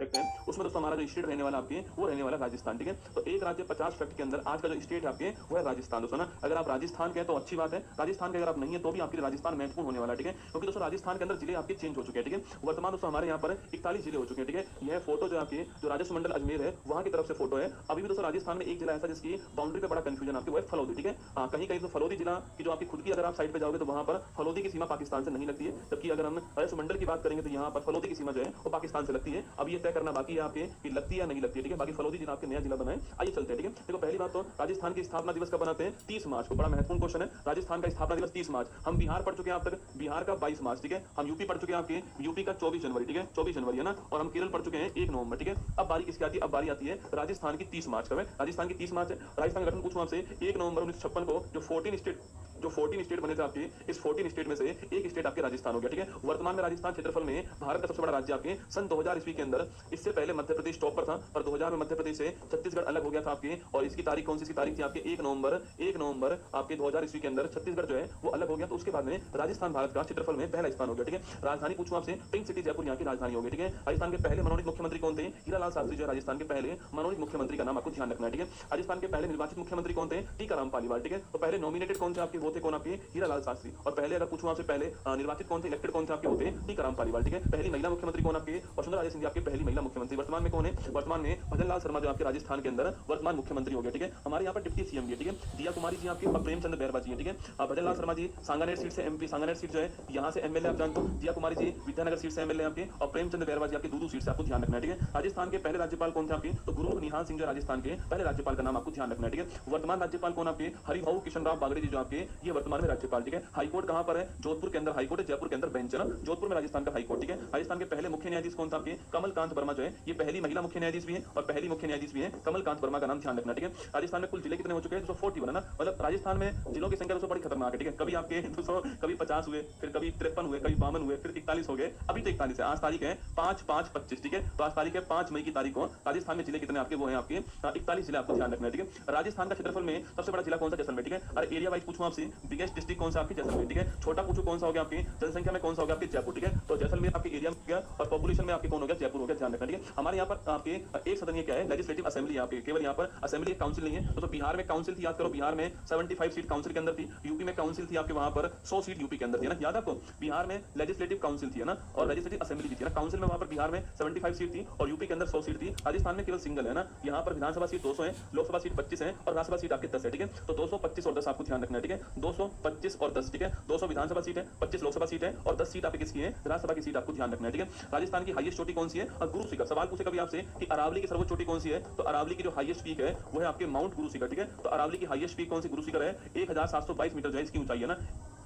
देखते हैं उसमें दोस्तों हमारा जो स्टेट रहने वाला आपके वो रहने वाला राजस्थान। ठीक है, तो एक राज्य 50 फैक्ट के अंदर आज का जो स्टेट है आपके वो है राजस्थान दोस्तों ना। अगर आप राजस्थान के हैं तो अच्छी बात है, राजस्थान के अगर आप नहीं है तो भी आपके लिए राजस्थान महत्वपूर्ण होने वाला है। ठीक है, क्योंकि दोस्तों राजस्थान के अंदर जिले आपके चेंज हो चुके हैं। ठीक है, वर्तमान दोस्तों हमारे यहाँ पर 41 जिले हो चुके हैं। ठीक है, यह फोटो जो आपके जो राजस्व मंडल अजमेर है वहां की तरफ से फोटो है। अभी भी दोस्तों राजस्थान में एक जिला ऐसा जिसकी बाउंड्री पे बड़ा कंफ्यूजन आपके वो है फलोदी। ठीक है, कहीं कहीं तो फलोदी जिला की जो आपकी खुद की अगर आप साइड पे जाओगे तो वहां पर फलोदी की सीमा पाकिस्तान से नहीं लगती है, जबकि अगर हम राजस्व मंडल की बात करेंगे तो यहाँ पर फलोदी की सीमा जो है वो पाकिस्तान से लगती है। अब ये तय करना बाकी है आपके कि लगती है या नहीं लगती है। ठीक है, बाकी फलोदी जिला आपके नया जिला बना है। आइए चलते हैं। ठीक है, देखो पहली बात तो राजस्थान की स्थापना दिवस कब बनाते हैं? 30 मार्च को। बड़ा महत्वपूर्ण क्वेश्चन है, राजस्थान का स्थापना दिवस 30 मार्च। हम बिहार पढ़ चुके हैं आप तक, बिहार का 22 मार्च। ठीक है, हम यूपी पढ़ चुके हैं आपके, यूपी का 24 जनवरी। ठीक है, 24 जनवरी है ना, और हम केरल पढ़ चुके हैं 1 नवंबर। ठीक है, अब बारी किसकी आती है? अब बारी आती है राजस्थान की 30 मार्च। कब है? राजस्थान की 30 मार्च है। राजस्थान का गठन पूछूं आपसे 1 नवंबर 1956 को जो 14 स्टेट बने थे आपके, इस 14 स्टेट में से एक स्टेट आपके राजस्थान हो गया। ठीक है, वर्तमान में राजस्थान क्षेत्रफल में भारत का सबसे बड़ा राज्य आपके सन 2000 ईस्वी के अंदर, इससे पहले मध्य प्रदेश टॉप पर था, पर 2000 में मध्य प्रदेश से छत्तीसगढ़ अलग हो गया था आपके। और इसकी तारीख कौन सी तारीख थी आपके? 1 नवंबर आपके 2000 ईस्वी के अंदर छत्तीसगढ़ जो है वो अलग हो गया। तो उसके बाद में राजस्थान भारत का क्षेत्रफल में पहला स्थान हो गया। ठीक है, राजधानी पूछूं आपसे, पिंक सिटी जयपुर यहाँ की राजधानी हो गई। ठीक है, राजस्थान के पहले मनोनीत मुख्यमंत्री कौन थे? हीरालाल शास्त्री जो है राजस्थान के पहले मनोनीत मुख्यमंत्री का नाम आपको ध्यान रखना है। ठीक है, राजस्थान के पहले निर्वाचित मुख्यमंत्री कौन थे? टीकाराम पालीवाल। ठीक है, तो पहले नॉमिनेटेड कौन थे आपके? वो थे कौन आपके? हीरालाल शास्त्री। और पहले अगर पूछूं आपसे पहले निर्वाचित कौन थे, इलेक्टेड कौन थे आपके? होते टीकाराम पालीवाल। ठीक है, पहली महिला मुख्यमंत्री कौन आपके? वसुंधरा राजे सिंधिया आपके पहली महिला मुख्यमंत्री। वर्तमान में कौन है? वर्तमान में भजन लाल शर्मा जो आपके राजस्थान के अंदर वर्तमान मुख्यमंत्री हो गए। ठीक है, हमारे यहाँ पर डिप्टी सीएम भी है। ठीक है, दिया कुमारी जी आपके और प्रेमचंद बैरवा जी है। ठीक है, भजन लाल शर्मा जी सांगानेर सीट से एमपी, सांगानेर सीट जो है यहाँ से एमएलए आप जानते हो। दिया कुमारी जी विद्यानगर सीट से एमएलए आपके, और प्रेमचंद बैरवा जी आपके दूदू सीट से, आपको ध्यान रखना है। ठीक है, राजस्थान के पहले राज्यपाल कौन थे आपके? तो गुरु निहाल सिंह जो राजस्थान के पहले राज्यपाल का नाम आपको ध्यान रखना है। ठीक है, वर्तमान राज्यपाल कौन आपके? हरिभाऊ किशन राव बागड़े जी जो आपके ये वर्तमान में राज्यपाल। ठीक है, हाईकोर्ट कहां पर है? जोधपुर के अंदर हाईकोर्ट है, जयपुर के अंदर बेंच है ना, जोधपुर में राजस्थान का हाईकोर्ट। ठीक है, राजस्थान के पहले मुख्य न्यायाधीश कौन था आपके? कमलकांत वर्मा जो है ये पहली महिला मुख्य न्यायाधीश भी है और पहली मुख्य न्यायाधीश भी है, कमलकांत वर्मा का नाम ध्यान रखना। ठीक है, राजस्थान में कुल जिले कितने हो चुके हैं? 241 है ना, मतलब राजस्थान में जिलों की संख्या दोस्तों बड़ी खतरनाक है। ठीक है, कभी आपके 200, कभी 50 हुए, फिर कभी 53 हुए, कभी 52 हुए, फिर 41 हो गए, अभी तो 41 है। आज तारीख है 5/5/25। ठीक है, तो आज तारीख है 5 मई की तारीख को राजस्थान में जिले कितने आपके वो है आपके 41 जिले, आपको ध्यान रखना है। ठीक है, राजस्थान का क्षेत्रफल में सबसे बड़ा जिला कौन सा? जैसलमेर। ठीक है, और एरिया वाइज पूछूं आपसे बिगेस्ट डिस्ट्रिक्ट कौन सा आपकी? जैसलमेर। ठीक है, छोटा पूछूं कौन सा हो गया आपकी जनसंख्या में? कौन सा हो गया आपके? जयपुर। ठीक है, तो जैसलमेर आपके एरिया में गया और पॉपुलेशन में आपके कौन हो गया? जयपुर हो गया, ध्यान रखना। ठीक है, हमारे यहाँ पर आपके एक सदन ये क्या है? Legislative assembly. आपके केवल यहाँ पर असेंबली, काउंसिल नहीं है। तो बिहार में काउंसिल थी, याद करो, बिहार में 75 सीट काउंसिल के अंदर थी। यूपी में काउंसिल थी आपके, वहां पर 100 सीट यूपी के अंदर थी ना, याद आपको? बिहार में लेजिस्लेटिव काउंसिल थी ना, और लेजिस्लेटिव असेंबली भी थी ना। काउंसिल में वहां पर बिहार में 75 सीट थी और यूपी के अंदर 100 सीट थी। राजस्थान में केवल सिंगल है ना, यहाँ पर विधानसभा सीट 200 है, लोकसभा सीट 25 है और राज्यसभा सीट आपके 10 है। ठीक है, तो 225 और 10 आपको ध्यान रखना है। ठीक है, 225 और 10। ठीक है, 200 विधानसभा सीट है, 25 लोकसभा सीट है और 10 सीट आपकी किसकी है? राज्यसभा की सीट, आपको ध्यान रखना है। ठीक है, राजस्थान की हाईएस्ट चोटी कौन सी है? गुरु शिखर। सवाल पूछे कभी आपसे कि अरावली की सर्वोच्च चोटी कौन सी है, तो अरावली की जो हाईएस्ट पीक है वो है आपके माउंट गुरु शिखर। ठीक है, तो अरावली की हाईएस्ट पीक कौन सी? गुरु शिखर है। 1722 मीटर जो है इसकी ऊंचाई है ना,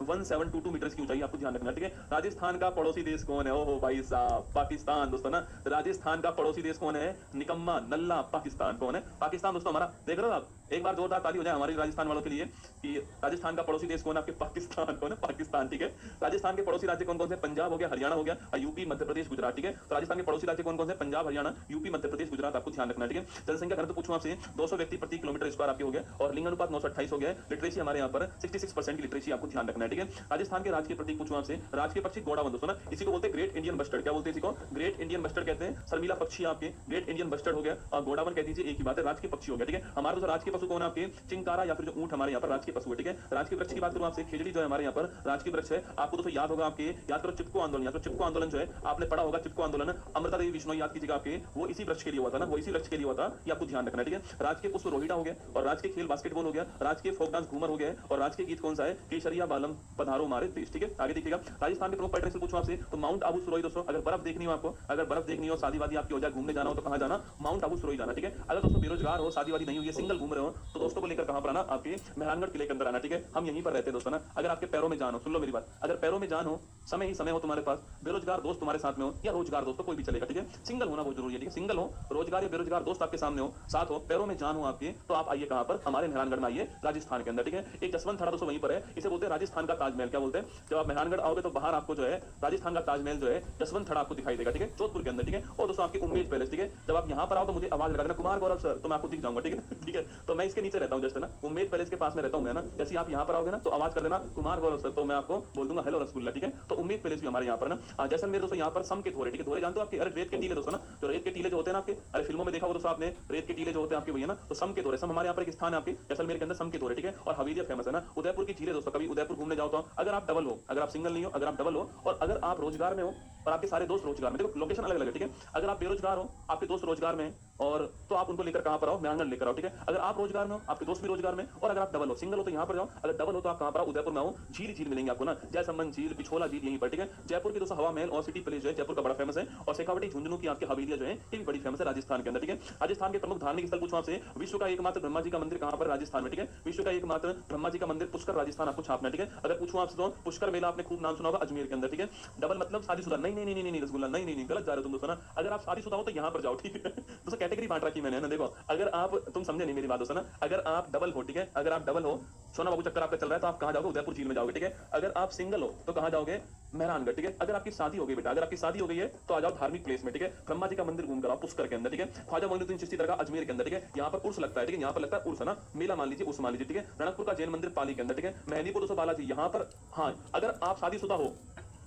1722 मीटर की ऊंचाई, आपको ध्यान रखना है। ठीक है, राजस्थान का पड़ोसी देश कौन है? ओहो भाई साहब, पाकिस्तान दोस्तों ना। राजस्थान का पड़ोसी देश कौन है? निकम्मा नल्ला पाकिस्तान। कौन है? पाकिस्तान दोस्तों हमारा। देख रहे हो आप, एक बार जोरदार ताली हो जाए हमारे राजस्थान वालों के लिए कि राजस्थान का पड़ोसी देश कौन है आपके? पाकिस्तान। कौन है? पाकिस्तान। ठीक है, राजस्थान के पड़ोसी राज्य कौन कौन से? पंजाब हो गया, हरियाणा हो गया और यूपी, मध्य प्रदेश, गुजरात। ठीक है, तो राजस्थान के पड़ोसी राज्य कौन कौन से? पंजाब, हरियाणा, यूपी, मध्य प्रदेश, गुजरात, आपको ध्यान रखना है। ठीक है, जनसंख्या घनत्व पूछूं आपसे 200 व्यक्ति प्रति किलोमीटर स्क्वायर आपके हो गया और लिंगानुपात 928 हो गया। लिटरेसी हमारे यहाँ पर 66% की लिटरेसी, आपको ध्यान रखना है। ठीक है, राजस्थान के राजकीय प्रतीक पूछूं आपसे, राजकीय पक्षी घोड़ावन दोस्तों ना, इसी को बोलते हैं ग्रेट इंडियन बस्टर्ड। क्या बोलते हैं इसी को? ग्रेट इंडियन बस्टर्ड कहते हैं। शर्मिला पक्षी आपके ग्रेट इंडियन बस्टर्ड हो गया और घोड़ावन कह दीजिए, एक ही बात है, राजकीय पक्षी हो गया। ठीक है, हमारे दोस्तों राजकीय पशु कौन है आपके? चिंकारा या फिर जो ऊंट हमारे यहाँ पर राजकीय पशु है। ठीक है, राजकीय वृक्ष की बात करूं आपसे, खिजड़ी जो है हमारे यहाँ पर राजकीय वृक्ष है। आपको दोस्तों याद होगा आपके, याद करो चिपको आंदोलन, याद करो चिपको आंदोलन जो है आपने पढ़ा होगा। चिपको आंदोलन अमृता देवी बिश्नोई याद कीजिएगा आपके, वो इसी वृक्ष के लिए हुआ था ना, वो इसी वृक्ष के लिए हुआ था, ये आपको ध्यान रखना है। ठीक है, राजकीय पुष्प रोहिड़ा हो गया और राजकीय खेल बास्केटबॉल हो गया, राजकीय फोक डांस घूमर हो गया और राजकीय गीत कौन सा है? केसरिया बालम पधारो हमारे देश। ठीक है, आगे देखिएगा, राजस्थान के प्रमुख पर्यटन स्थल पूछूं आपसे तो माउंट आबू सुरोई दोस्तों। अगर बर्फ देखनी हो आपको, अगर बर्फ देखनी हो, शादी वादी आपकी हो जाए, घूमने जाना हो तो कहां जाना? माउंट आबू सुरोई जाना। ठीक है, अगर दोस्तों बेरोजगार हो, शादी वादी नहीं हुई है, सिंगल घूम रहे हो तो दोस्तों को लेकर कहां पर आना? आपके मेहरानगढ़ किले के अंदर आना। ठीक है, हम यहीं पर रहते हैं दोस्तों ना। अगर आपके पैरों में जान हो, सुन लो मेरी बात, अगर पैरों में जान हो, समय ही समय हो तुम्हारे पास, बेरोजगार दोस्त तुम्हारे साथ में हो या रोजगार दोस्त, तो कोई भी चलेगा। ठीक है, सिंगल होना बहुत जरूरी है। ठीक है, सिंगल हो, रोजगार या बेरोजगार दोस्त आपके सामने हो, साथ हो, पैरों में जान हो आपके, तो आप आइए कहां पर? हमारे मेहरानगढ़ में आइए, राजस्थान के अंदर। ठीक है, एक जसवंत थाड़ा दोस्तों वहीं पर है, इसे बोलते हैं राजस्थान राजस्थान का ताजमहल क्या बोलते हैं, जब आप मेहरानगढ़ आओगे तो बाहर आपको जो है राजस्थान का ताजमहल जो है जसवंत थड़ा आपको दिखाई देगा, ठीक है, जोधपुर के अंदर, ठीक है। और दोस्तों आपकी उम्मीद पैलेस, ठीक है, जब आप यहाँ पर आओ तो मुझे आवाज लगा देना कुमार गौरव सर, तो मैं आपको दिख जाऊंगा, ठीक है ठीक है। तो मैं इसके नीचे रहता हूँ जस्ट ना, उम्मीद पैलेस के पास में रहता हूँ मैं ना। जैसे आप यहाँ पर आओगे ना तो आवाज कर देना कुमार गौरव सर, तो मैं आपको बोल दूंगा हेलो रसगुल्ला, ठीक है। तो उम्मीद पैलेस भी हमारे यहाँ पर ना। जैसलमेर दोस्तों यहाँ पर सम के थोड़े, ठीक है, थोड़े जानते हो आपके, अरे रेत के टीले दोस्तों ना, जो रेत के टीले जो होते हैं ना आपके, अरे फिल्मों में देखा हो दोस्तों आपने, रेत के टीले जो होते हैं आपके भैया ना, तो सम के थोड़े, सम हमारे यहाँ पर एक स्थान है आपके जैसलमेर के अंदर, सम के थोड़े, ठीक है। और हवेलियां फेमस है ना, उदयपुर की झीलें दोस्तों, कभी उदयपुर घूमने जाओ तो अगर आप डबल हो, अगर आप सिंगल नहीं हो, अगर आप डबल हो और अगर आप रोजगार में हो और आपके सारे दोस्त रोजगार में, देखो लोकेशन अलग अलग है, ठीक है। अगर आप बेरोजगार हो, आपके दोस्त रोजगार में, और तो आप उनको लेकर कहां पर आओ, मेहरानगढ़ लेकर आओ, ठीक है। अगर आप रोजगार में हो, आपके दोस्त भी रोजगार में, और अगर आप डबल हो, सिंगल हो तो यहां पर जाओ, अगर डबल हो तो आप कहां पर आओ, उदयपुर में आओ, झील मिलेंगे आपको ना, जयसमंद झील, पिछोला झील यहीं पर, ठीक है। जयपुर की दोस्तों हवा महल और सिटी पैलेस जो है जयपुर का बड़ा फेमस है, और शेखावटी झुंझुनू की आपकी हवेलियां जो है ये भी बड़ी फेमस है राजस्थान के अंदर, ठीक है। राजस्थान के प्रमुख धार्मिक स्थल पूछो आपसे, विश्व का एकमात्र ब्रह्मा जी का मंदिर कहां पर, राजस्थान में, ठीक है। विश्व का एकमात्र ब्रह्मा जी का मंदिर पुष्कर, राजस्थान आपको छापना, ठीक है। अगर पूछूं आपसे तो पुष्कर मेला आपने खूब नाम सुना होगा अजमेर के अंदर, ठीक है। डबल मतलब शादीशुदा, नहीं रसगुल्ला, नहीं गलत जा रहे हो तुम दोस्तों ना। अगर आप शादीशुदा हो तो यहाँ पर जाओ, ठीक है। दोस्तों कैटेगरी बांट रखी मैंने ना, देखो अगर आप, तुम समझे नहीं मेरी बात दोस्तों ना, अगर आप डबल हो, ठीक है, अगर आप डबल हो, सोना बाबू चक्कर आपका चल रहा है तो आप कहां जाओगे, उदयपुर झील में जाओगे, ठीक है। अगर आप सिंगल हो तो कहां जाओगे, मेहरानगढ़, ठीक है। अगर आपकी शादी हो गई बेटा, अगर आपकी शादी हो गई है तो आ जाओ धार्मिक प्लेस में, ठीक है, ब्रह्मा जी का मंदिर घूम कर आओ पुष्कर के अंदर, ठीक है। ख्वाजा मोइनुद्दीन चिश्ती दरगाह अजमेर के अंदर, ठीक है। यहाँ पर उर्स लगता है, ठीक है, यहाँ पर लगता है उर्स है ना, मेला मान लीजिए, उर्स मान लीजिए, ठीक है। रणकपुर का जैन मंदिर पाली के अंदर, ठीक है। मेहंदीपुर दोस्तों बालाजी यहाँ पर, हाँ अगर आप शादीशुदा हो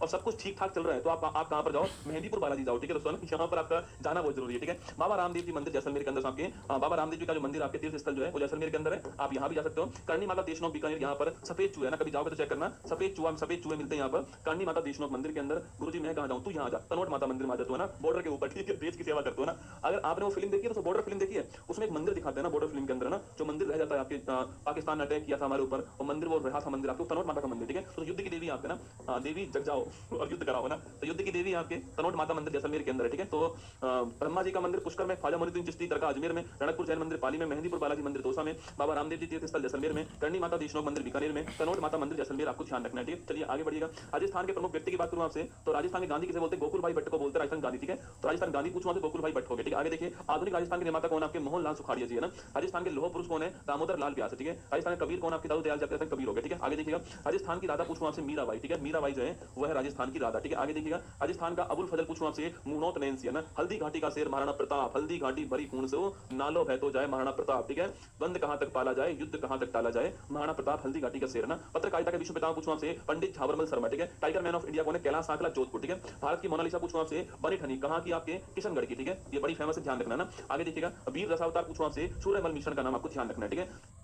और सब कुछ ठीक ठाक चल रहा है तो आप कहां पर जाओ, मेहंदीपुर बालाजी जाओ, ठीक है दोस्तों, यहाँ पर आपका जाना बहुत जरूरी है, ठीक है। बाबा रामदेव जी मंदिर जैसलमेर के अंदर आपके, बाबा रामदेव जी का जो मंदिर आपके तीर्थ स्थल जो है वो जैसलमेर के अंदर है, आप यहाँ भी जा सकते हो। करनी माता देशनोक बीकानेर, यहाँ पर सफेद चूहे ना, कभी जाओगे तो चेक करना, सफेद चूहे मिलते हैं यहाँ पर करनी माता देशनोक मंदिर के अंदर। गुरुजी मैं कहाँ जाऊँ, तू यहाँ जा, तनोट माता मंदिर में आ जाता है ना, बॉर्डर के ऊपर, ठीक है, देश की सेवा करते हो ना। अगर आपने वो फिल्म देखी है तो बॉर्डर फिल्म देखी है, उसमें एक मंदिर दिखाते हैं ना बॉर्डर फिल्म के अंदर ना, जो मंदिर रह जाता है आपके, पाकिस्तान ने अटैक किया था हमारे ऊपर, वो मंदिर वो रहा था मंदिर आपको, तनोट माता का मंदिर, ठीक है। तो युद्ध की देवी आपके ना, देवी जग जाओ और युद्ध कराओ ना, तो युद्ध की देवी आपके तनोट माता मंदिर जैसलमेर के अंदर है, ठीक है। तो ब्रह्मा जी का मंदिर पुष्कर में, ख्वाजा मोइनुद्दीन चिश्ती दरगाह अजमेर में, रणकपुर जैन मंदिर पाली में, मेहंदीपुर बालाजी मंदिर दौसा में, बाबा रामदेव जी तीर्थ स्थल जैसलमेर में, करनी माता देशनोक मंदिर बीकानेर में, तनोट माता मंदिर जैसलमेर, आपको ध्यान रखना है, ठीक है। चलिए आगे बढ़िएगा। राजस्थान के प्रमुख व्यक्ति की बात करूं आपसे तो राजस्थान के गांधी किसे बोलते हैं, गोकुल भाई भट्ट को बोलते हैं राजस्थान गांधी, ठीक है। तो राजस्थान गांधी पूछूं आपसे, गोकुल भाई भट्ट हो गए, ठीक है। आगे देखिए आधुनिक राजस्थान के निर्माता कौन, आपके मोहनलाल सुखाड़िया जी है ना। राजस्थान के लोह पुरुष कौन है, दामोदर लाल व्यास, ठीक है। राजस्थान के कबीर कौन, आपके दाऊ दयाल जगत कबीर हो गए, ठीक है। आगे देखिएगा राजस्थान की राधा पूछूं आपसे, मीराबाई, ठीक है। मीराबाई जो है वह है राजस्थान की राधा, ठीक है। आगे देखिएगा राजस्थान का अबुल फजल पूछूं आपसे, मुनोत नैंसी है ना। हल्दी घाटी का शेर महाराणा प्रताप, हल्दी घाटी भरी खून से नालो है तो जाए महाराणा प्रताप, ठीक है। बंद कहां तक पाला जाए, युद्ध कहां तक टाला जाए, महाराणा प्रताप हल्दी घाटी का शेर ना। पत्रकारिता के विश्व पितामह पूछूं आपसे, पंडित झाबरमल शर्मा, ठीक है। टाइगर मैन ऑफ इंडिया कौन है, कैलाश सांकला जोधपुर, ठीक है। भारत की मोनालिसा पूछूं आपसे, बनी ठनी कहां की, आपके किशनगढ़ की, ठीक है। ये बड़ी फेमस है, ध्यान रखना ना। आगे देखिएगा वीर रसावतार पूछूं आपसे, सूर्यमल मिशन का नाम आपको ध्यान रखना है, ठीक है।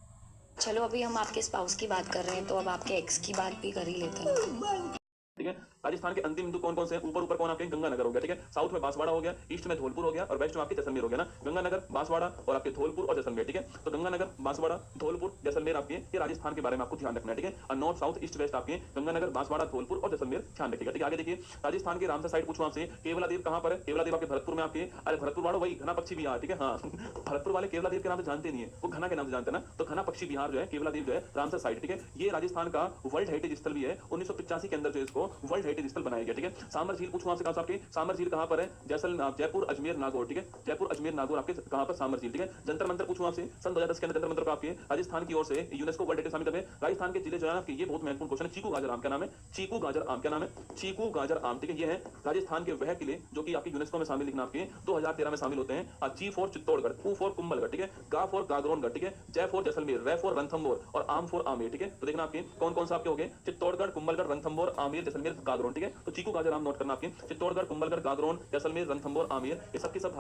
चलो अभी हम आपके स्पाउस की बात कर रहे हैं तो अब आपके एक्स की बात भी कर ही लेते हैं, ठीक है। राजस्थान के अंतिम बिंदु कौन कौन से हैं, ऊपर कौन आपके, गंगानगर हो गया, ठीक है। साउथ में बांसवाड़ा हो गया, ईस्ट में धौलपुर हो गया और वेस्ट में आपके जैसलमेर हो गया ना। गंगानगर, बांसवाड़ा और आपके धौलपुर और जैसलमेर, ठीक है। तो गंगानगर, बांसवाड़ा, धौलपुर, जैसलमेर आपके ये राजस्थान के बारे में आपको ध्यान रखना है, ठीक है। और नॉर्थ साउथ ईस्ट वेस्ट आपके गंगानगर, बांसवाड़ा, धौलपुर और जैसलमेर ध्यान रखिएगा, ठीक है। आगे देखिए राजस्थान के रामसर साइड पूछूं आपसे, केवला देव कहां पर है, केवला देव आपके भरतपुर में, आपके अरे भरतपुर वालों वही घना पक्षी बिहार, ठीक है। हाँ भरतपुर वाले केवला देव के नाम से जानते नहीं है, वो घना के नाम से जानते हैं ना। तो घना पक्षी बिहार जो है, केवला देव जो है रामसर साइड, ठीक है। ये राजस्थान का वर्ल्ड हेरिटेज स्थल भी है, 1985 के अंदर जो इसको वर्ल्ड हेरिटेज स्थल बनाया गया, ठीक है। सामर झील पूछूं आपसे, आपके सामर झील कहां पर है, जयपुर अजमेर नागौर, ठीक है। जयपुर अजमेर नागौर आपके कहां पर, सामर झील, ठीक है। जंतर मंतर पूछूं आपसे, सन 2010 के अंदर जंतर मंतर को आपके राजस्थान की ओर से यूनेस्को वर्ल्ड हेरिटेज शामिल है। राजस्थान के जिले जो है आपके, ये बहुत महत्वपूर्ण क्वेश्चन है, चीकू गाजर आम क्या नाम है, चीकू गाजर आम क्या नाम है, चीकू गाजर आम, ठीक है। ये है राजस्थान के वह किले जो कि आपके यूनेस्को में शामिल, लिखना आपके 2013 में शामिल होते हैं। ची फॉर चित्तौड़गढ़, कू फॉर कुंभलगढ़, ठीक है। गा फॉर गागरोनगढ़, ठीक है। जय फॉर जैसलमेर, रे फॉर रणथंभौर और आम फॉर आमेर, ठीक है। तो देखना आपके कौन कौन सा आपके हो गए, चित्तौड़गढ़, कुंभलगढ़, रणथंभौर, आमेर, जैसलमेर, गागरोन, ठीक है। तो चीकू गाजर आम नोट करना आपके, चित्तौड़गढ़, कुंभलगढ़, गागरोन, जैसलमेर, रणथंभौर, आमेर, ये सब के सब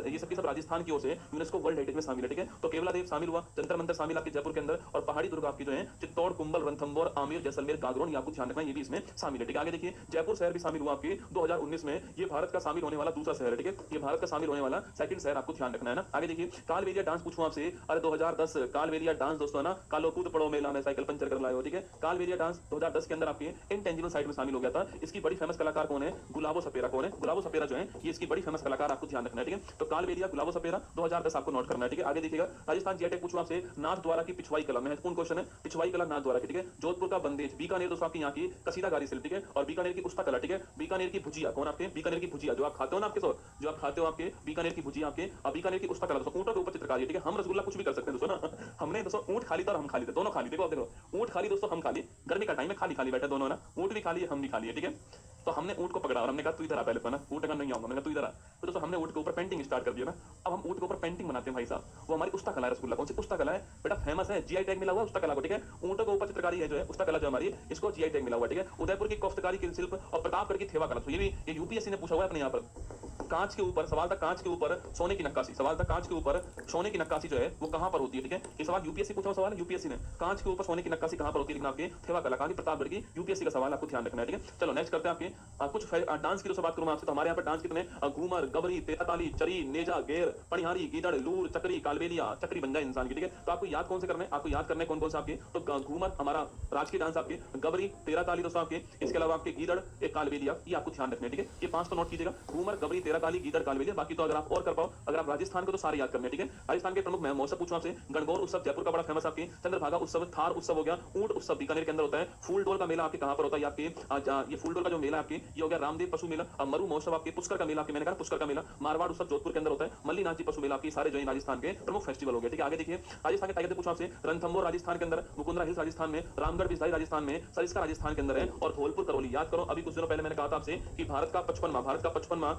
ये सब के सब राजस्थान की ओर से यूनेस्को वर्ल्ड हेरिटेज में शामिल है, ठीक है। तो केवला देव शामिल हुआ, जंतर मंतर शामिल आपके जयपुर के अंदर, और पहाड़ी दुर्ग आपकी जो है चित्तौड़, कुंभल, रणथंभौर, आमेर, जैसलमेर, गागरोन, ये आपको ध्यान रखना है, ये भी इसमें शामिल है, ठीक है। आगे देखिए जयपुर शहर भी शामिल हुआ आपके 2019 में, ये भारत का शामिल होने वाला दूसरा शहर है, ठीक है। ये भारत का शामिल होने वाला सेकंड शहर, आपको ध्यान रखना है ना। आगे देखिए कालबेलिया डांस पूछूं आपसे, अरे 2010 कालबेलिया डांस दोस्तों है ना, कालो कूद पड़ो मेला में साइकिल पंचर कर लाए हो, ठीक है। कालबेलिया डांस 2010 के अंदर आपके इनटेंजिबल साइट में शामिल हो गया था, दूंगा। इसकी बड़ी फेमस कलाकार कौन है? गुलाबो सपेरा कौन है? गुलाबो सपेरा जो है ये इसकी बड़ी फेमस कलाकार, आपको ध्यान रखना है, ठीक है। तो कालबेलिया गुलाबो सपेरा 2010 आपको नोट करना है, ठीक है। आगे देखिएगा, राजस्थान जीआई टैग पूछूं आपसे, नाथ द्वारा की पिछवाई कला, महत्वपूर्ण क्वेश्चन है, पिछवाई कला नाथ द्वारा की, ठीक है। जोधपुर का बंदेज, बीकानेर दोस्तों आपकी यहाँ की कसीदाकारी शिल्प, ठीक है। और बीकानेर की उस्ता कला, ठीक है। बीकानेर की भुजिया कौन? आपके बीकानेर की भुजिया जो आप खाते हो ना, आपके जो आप खाते हो, आपके बीकानेर की भुजिया, आपके बीकानेर की उस्ता कला दोस्तों, ऊंटों के ऊपर चित्रकारी, ठीक है। हम रसगुल्ला कुछ भी कर सकते हैं दोस्तों ना, हमने दोस्तों ऊंट खा ली था और हम खा ली थे, दोनों खा ली, देखो आप देखो, ऊंट खा ली दोस्तों, हम खा ली, गर्मी का टाइम में खाली खाली बैठे दोनों ना, ऊंट भी खा लिए, हम भी खा लिए, ठीक है। तो हमने ऊंट को पकड़ा और हमने कहा तू इधर आ, पहले तो ना ऊंट का नहीं आऊंगा, मैंने कहा तू इधर आ। तो दोस्तों हमने ऊंट के ऊपर पेंटिंग स्टार्ट कर दिया ना। अब हम ऊंट के ऊपर पेंटिंग बनाते हैं भाई साहब, वो हमारी उस्ता कला है। रसगुल्ला कौन सी उस्ता कला है बेटा? फेमस है, जीआई टैग मिला हुआ उस्ता कला को, ठीक है। ऊंटों के ऊपर चित्रकारी है जो है उस्ता कला जो हमारी, इसको जीआई टैग मिला हुआ, ठीक है। उदयपुर की कोफ्तकारी की शिल्प और प्रतापगढ़ की थेवा कला, तो ये भी ये यूपीएससी ने पूछा हुआ है अपने यहाँ पर। कांच के ऊपर सवाल था, कांच के ऊपर सोने की नक्काशी, सवाल था कांच के ऊपर सोने की नक्काशी जो है वो कहां पर होती है, ठीक है। ये सवाल यूपीएससी पूछा हुआ सवाल है, यूपीएससी ने कांच के ऊपर सोने की नक्काशी कहां पर होती है, लेकिन आपके थेवा कला कहां की? प्रतापगढ़ की। यूपीएससी का सवाल आपको ध्यान रखना है, ठीक है। चलो नेक्स्ट करते हैं आपके कुछ डांस की दोस्तों बात करूं मैं आपसे, तो हमारे यहाँ पर डांस कितने? घूमर, गबरी, तेराताली, चरी, नेजा, गेर, पनिहारी, गीदड़, लूर, चक्री, कालबेलिया, चक्री बन जाए इंसान की, ठीक है। तो आपको याद कौन से करने? आपको याद करने कौन कौन से आपके? तो घूमर हमारा राजकीय डांस आपके, गबरी, तेराताली दोस्तों आपके, इसके अलावा आपके गीदड़, एक कालबेलिया, ये आपको ध्यान रखने, ठीक है। ये 5 तो नोट कीजिएगा, घूमर, गबरी, तेराताली, गीदड़, कालबेलिया। बाकी तो अगर आप और कर पाओ, अगर आप राजस्थान को तो सारे याद करने, ठीक है। राजस्थान के प्रमुख महोत्सव पूछूं आपसे, गणगौर उत्सव जयपुर का बड़ा फेमस आपकी, चंद्रभागा उत्सव, थार उत्सव हो गया, ऊंट उत्सव बीकानेर के अंदर होता है, फूलडोल का मेला आपके कहां पर होता है? आपके ये फूलडोल का जो मेला आपके ये हो गया रामदेव पशु मेला। मरु महोत्सव आपके, पुष्कर का मेला आपके, मैंने कहा पुष्कर का मेला, मारवाड़ उत्सव जोधपुर के अंदर होता है, मल्लीनाथ जी पशु मेला आपकी, सारे जो है राजस्थान के प्रमुख फेस्टिवल हो गए, ठीक है। आगे देखिए, राजस्थान के टाइगर से पूछा आपसे, रणथंभौर राजस्थान के अंदर, मुकुंदरा हिल्स राजस्थान में, रामगढ़ बिजलाई राजस्थान में, सरिस्का राजस्थान के अंदर है, और धौलपुर करौली। याद करो, अभी कुछ दिनों पहले मैंने कहा था आपसे कि भारत का 55वां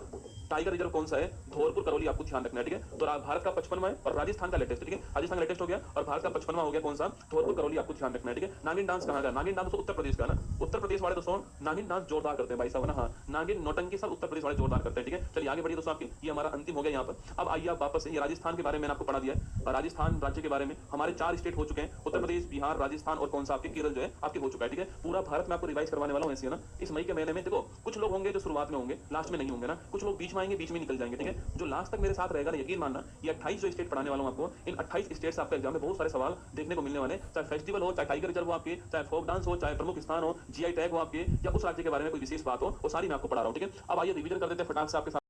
टाइगर रिजर्व कौन सा है? धौलपुर करौली, आपको ध्यान रखना है, ठीक है। तो भारत का 55वां है और राजस्थान का लेटेस्ट, ठीक है। राजस्थान का लेटेस्ट हो गया और भारत का 55वां हो गया कौन सा? धौलपुर करौली, आपको ध्यान रखना है, ठीक है। नागिन डांस कहां का? नागिन डांस उत्तर प्रदेश का ना, उत्तर प्रदेश वाले दोस्तों नागिन डांस जोरदार करते हैं भाई साहब ना। हाँ, नागिन नौटंकी सब उत्तर प्रदेश वाले जोरदार करते हैं, ठीक है। चलिए आगे बढ़िए दोस्तों, आपकी ये हमारा अंतिम हो गया यहाँ पर। अब आइए आप वापस से, ये राजस्थान के बारे में मैंने आपको पढ़ा दिया है, राजस्थान राज्य के बारे में हमारे 4 स्टेट हो चुके हैं, उत्तर प्रदेश, बिहार, राजस्थान और कौन सा आपके? केरल जो है आपके हो चुका है, ठीक है। पूरा भारत में आपको रिवाइज करवाने वाला हूँ ऐसे, है ना। इस मई के महीने में देखो, कुछ लोग होंगे जो शुरुआत में होंगे, लास्ट में नहीं होंगे ना, कुछ लोग बीच में आएंगे, बीच में निकल जाएंगे, ठीक है। जो लास्ट तक मेरे साथ रहेगा ना, यकीन मानना, ये 28 जो स्टेट पढ़ाने वाला हूं आपको, इन 28 स्टेट से आपका एग्जाम में बहुत सारे सवाल देखने को मिलने वाले, चाहे फेस्टिवल हो, चाहे टाइगर रिजर्व हो आपके, चाहे फोक डांस हो, चाहे प्रमुख स्थान हो, जीआई टैग हो आपके, या उस राज्य के बारे में कोई विशेष बात हो, वो सारी मैं आपको पढ़ा रहा हूं, ठीक है। अब आइए रिवीजन कर देते हैं फटाक से आपके साथ।